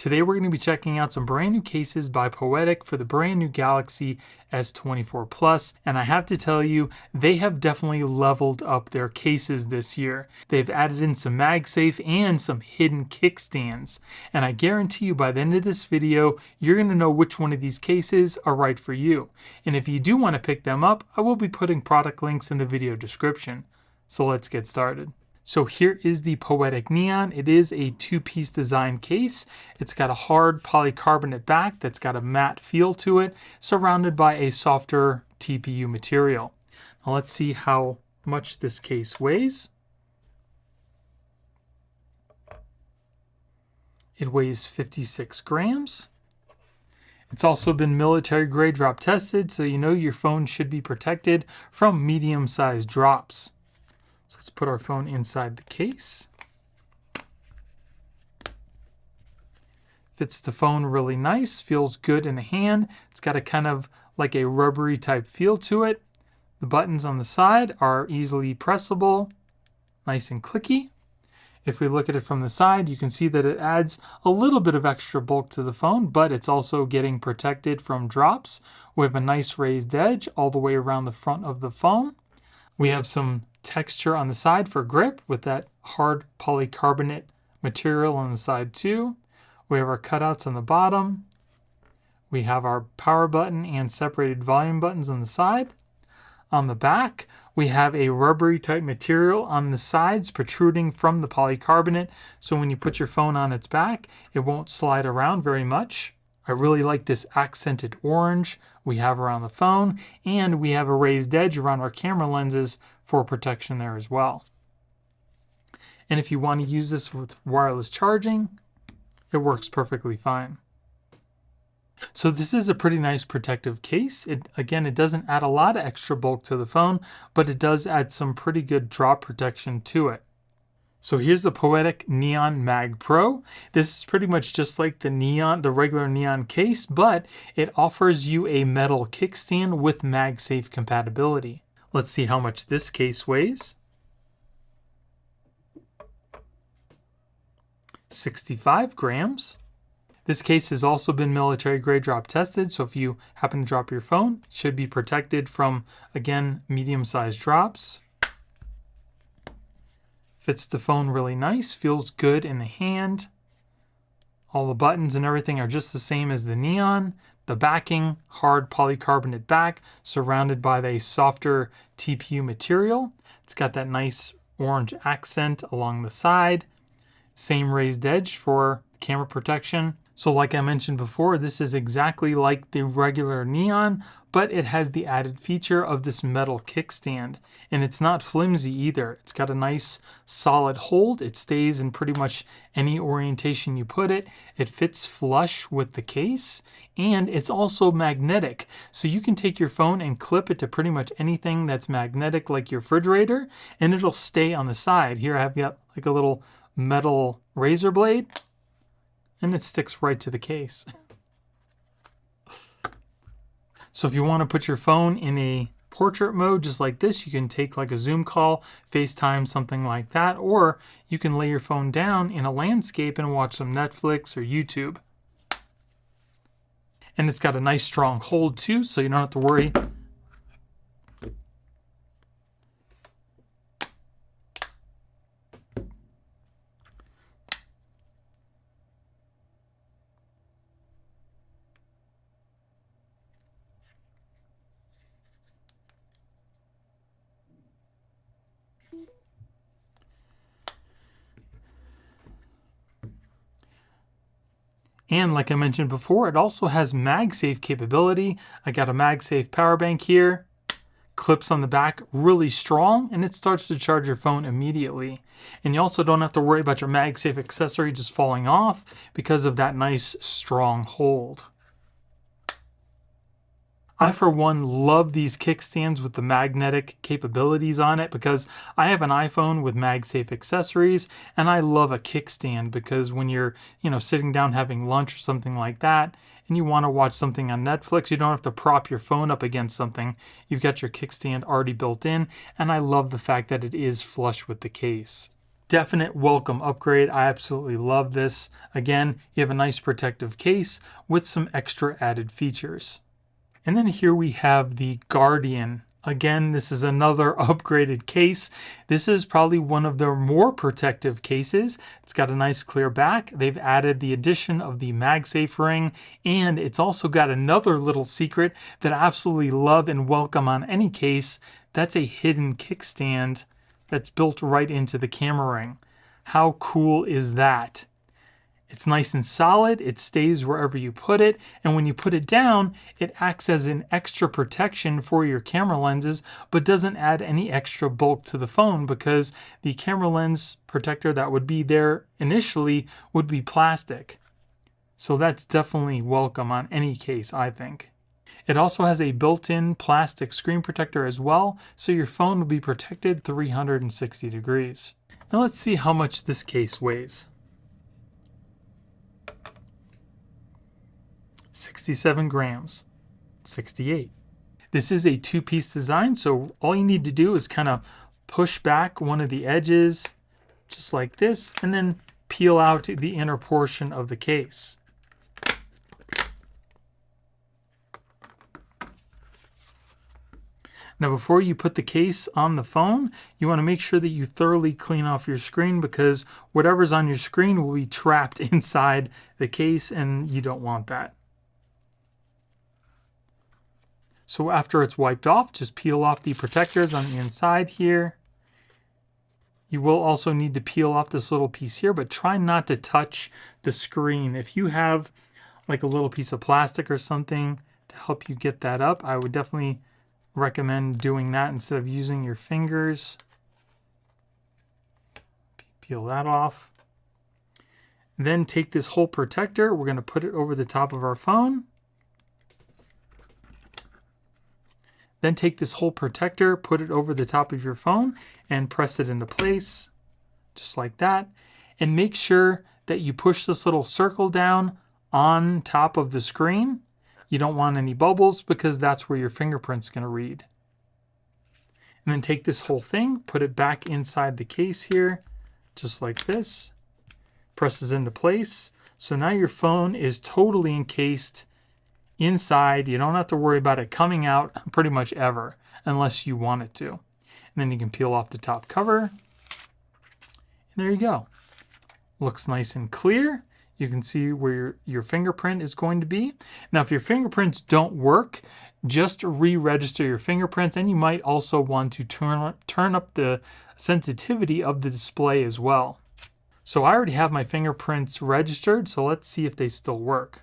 Today we're going to be checking out some brand new cases by Poetic for the brand new Galaxy S24 Plus, and I have to tell you, they have definitely leveled up their cases this year. They've added in some MagSafe and some hidden kickstands, and I guarantee you by the end of this video, you're going to know which one of these cases are right for you. And if you do want to pick them up, I will be putting product links in the video description. So let's get started. So here is the Poetic Neon. It is a two-piece design case. It's got a hard polycarbonate back that's got a matte feel to it, surrounded by a softer TPU material. Now let's see how much this case weighs. It weighs 56 grams. It's also been military grade drop tested, so you know your phone should be protected from medium-sized drops. So let's put our phone inside the case. Fits the phone really nice, feels good in the hand. It's got a kind of like a rubbery type feel to it. The buttons on the side are easily pressable, nice and clicky. If we look at it from the side, you can see that it adds a little bit of extra bulk to the phone, but it's also getting protected from drops. We have a nice raised edge all the way around the front of the phone. We have some texture on the side for grip with that hard polycarbonate material on the side too. We have our cutouts on the bottom. We have our power button and separated volume buttons on the side. On the back, we have a rubbery type material on the sides protruding from the polycarbonate, so when you put your phone on its back, it won't slide around very much. I really like this accented orange we have around the phone, and we have a raised edge around our camera lenses for protection there as well. And if you want to use this with wireless charging, it works perfectly fine. So this is a pretty nice protective case. Again, it doesn't add a lot of extra bulk to the phone, but it does add some pretty good drop protection to it. So here's the Poetic Neon Mag Pro. This is pretty much just like the regular Neon case, but it offers you a metal kickstand with MagSafe compatibility. Let's see how much this case weighs. 65 grams. This case has also been military grade drop tested, so if you happen to drop your phone, it should be protected from, again, medium-sized drops. Fits the phone really nice, feels good in the hand. All the buttons and everything are just the same as the Neon. The backing, hard polycarbonate back, surrounded by a softer TPU material. It's got that nice orange accent along the side. Same raised edge for camera protection. So like I mentioned before, this is exactly like the regular Neon, but it has the added feature of this metal kickstand. And it's not flimsy either. It's got a nice solid hold. It stays in pretty much any orientation you put it. It fits flush with the case, and it's also magnetic. So you can take your phone and clip it to pretty much anything that's magnetic, like your refrigerator, and it'll stay on the side. Here I have got like a little metal razor blade, and it sticks right to the case. So if you want to put your phone in a portrait mode just like this, you can take like a Zoom call, FaceTime, something like that, or you can lay your phone down in a landscape and watch some Netflix or YouTube. And it's got a nice strong hold too, so you don't have to worry. And like I mentioned before, it also has MagSafe capability. I got a MagSafe power bank here. Clips on the back, really strong, and it starts to charge your phone immediately. And you also don't have to worry about your MagSafe accessory just falling off because of that nice strong hold. I, for one, love these kickstands with the magnetic capabilities on it because I have an iPhone with MagSafe accessories, and I love a kickstand because when you're, sitting down having lunch or something like that, and you want to watch something on Netflix, you don't have to prop your phone up against something. You've got your kickstand already built in, and I love the fact that it is flush with the case. definite welcome upgrade. I absolutely love this. Again, you have a nice protective case with some extra added features. And then here we have the Guardian. Again, this is another upgraded case. This is probably one of their more protective cases. It's got a nice clear back. They've added the addition of the MagSafe ring, and it's also got another little secret that I absolutely love and welcome on any case. That's a hidden kickstand that's built right into the camera ring. How cool is that? It's nice and solid, it stays wherever you put it, and when you put it down, it acts as an extra protection for your camera lenses, but doesn't add any extra bulk to the phone because the camera lens protector that would be there initially would be plastic. So that's definitely welcome on any case, I think. It also has a built-in plastic screen protector as well, so your phone will be protected 360 degrees. Now let's see how much this case weighs. 67 grams, 68. This is a two-piece design, so all you need to do is kind of push back one of the edges, just like this, and then peel out the inner portion of the case. Now, before you put the case on the phone, you want to make sure that you thoroughly clean off your screen because whatever's on your screen will be trapped inside the case, and you don't want that. So after it's wiped off, just peel off the protectors on the inside here. You will also need to peel off this little piece here, but try not to touch the screen. If you have like a little piece of plastic or something to help you get that up, I would definitely recommend doing that instead of using your fingers. Peel that off. Then take this whole protector. We're going to put it over the top of our phone. Then take this whole protector, put it over the top of your phone, and press it into place, just like that. And make sure that you push this little circle down on top of the screen. You don't want any bubbles because that's where your fingerprint's going to read. And then take this whole thing, put it back inside the case here, just like this. Presses into place. So now your phone is totally encased inside. You don't have to worry about it coming out pretty much ever unless you want it to. And then you can peel off the top cover. And there you go. Looks nice and clear. You can see where your fingerprint is going to be. Now, if your fingerprints don't work, just re-register your fingerprints, and you might also want to turn up the sensitivity of the display as well. So I already have my fingerprints registered, so let's see if they still work.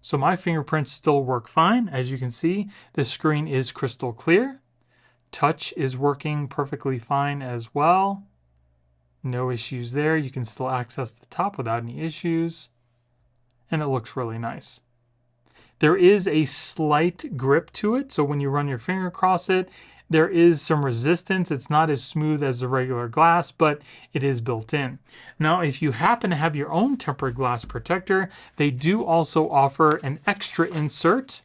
So my fingerprints still work fine. As you can see, the screen is crystal clear. Touch is working perfectly fine as well. No issues there. You can still access the top without any issues. And it looks really nice. There is a slight grip to it, so when you run your finger across it, there is some resistance. It's not as smooth as the regular glass, but it is built in. Now, if you happen to have your own tempered glass protector, they do also offer an extra insert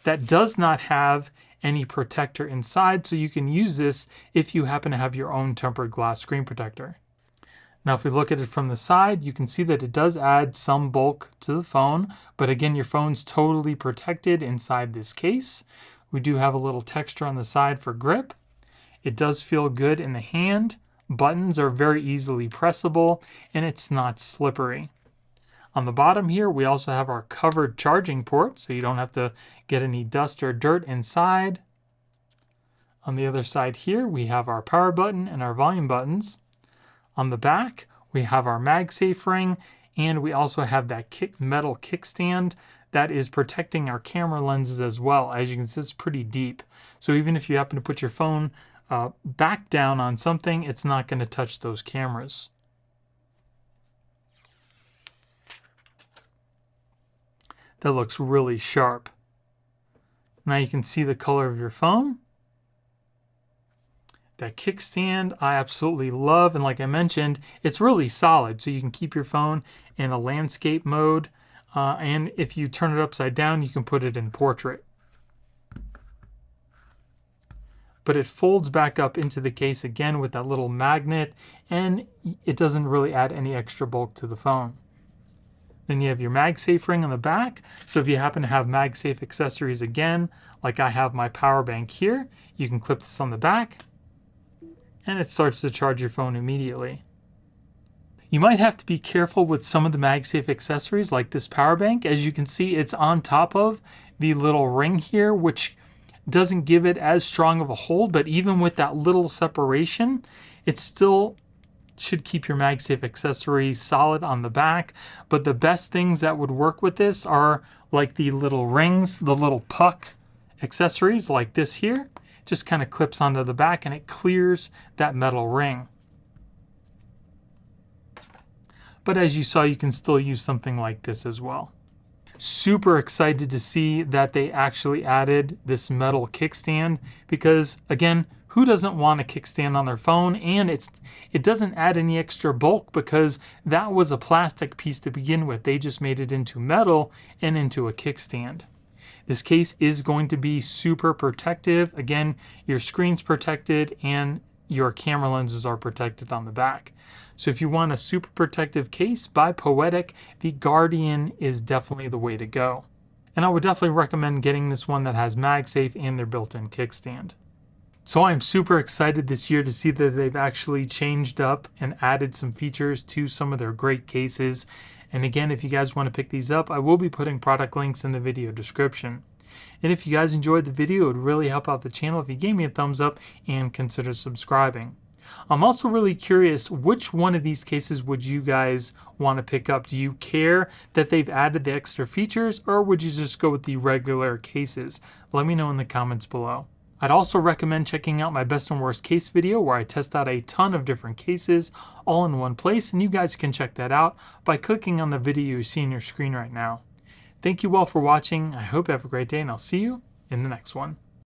that does not have any protector inside, so you can use this if you happen to have your own tempered glass screen protector. Now, if we look at it from the side, you can see that it does add some bulk to the phone, but again, your phone's totally protected inside this case. We do have a little texture on the side for grip. It does feel good in the hand. Buttons are very easily pressable, and it's not slippery. On the bottom here, we also have our covered charging port, so you don't have to get any dust or dirt inside. On the other side here, we have our power button and our volume buttons. On the back, we have our MagSafe ring, and we also have that metal kickstand that is protecting our camera lenses as well. As you can see, it's pretty deep. So even if you happen to put your phone back down on something, it's not going to touch those cameras. That looks really sharp. Now you can see the color of your phone. That kickstand I absolutely love, and like I mentioned, it's really solid, so you can keep your phone in a landscape mode. and if you turn it upside down, you can put it in portrait. But it folds back up into the case again with that little magnet, and it doesn't really add any extra bulk to the phone. Then you have your MagSafe ring on the back. So if you happen to have MagSafe accessories again, like I have my power bank here, you can clip this on the back and it starts to charge your phone immediately. You might have to be careful with some of the MagSafe accessories like this power bank. As you can see, it's on top of the little ring here, which doesn't give it as strong of a hold, but even with that little separation, it still should keep your MagSafe accessory solid on the back. But the best things that would work with this are like the little rings, the little puck accessories like this here. Just kind of clips onto the back and it clears that metal ring. But as you saw, you can still use something like this as well. Super excited to see that they actually added this metal kickstand because, again, who doesn't want a kickstand on their phone? And it doesn't add any extra bulk because that was a plastic piece to begin with. They just made it into metal and into a kickstand. This case is going to be super protective. Again, your screen's protected and your camera lenses are protected on the back. So if you want a super protective case by Poetic, the Guardian is definitely the way to go. And I would definitely recommend getting this one that has MagSafe and their built-in kickstand. So I'm super excited this year to see that they've actually changed up and added some features to some of their great cases. And again, if you guys want to pick these up, I will be putting product links in the video description. And if you guys enjoyed the video, it would really help out the channel if you gave me a thumbs up and consider subscribing. I'm also really curious, which one of these cases would you guys want to pick up? Do you care that they've added the extra features, or would you just go with the regular cases? Let me know in the comments below. I'd also recommend checking out my best and worst case video where I test out a ton of different cases all in one place, and you guys can check that out by clicking on the video you see on your screen right now. Thank you all for watching. I hope you have a great day, and I'll see you in the next one.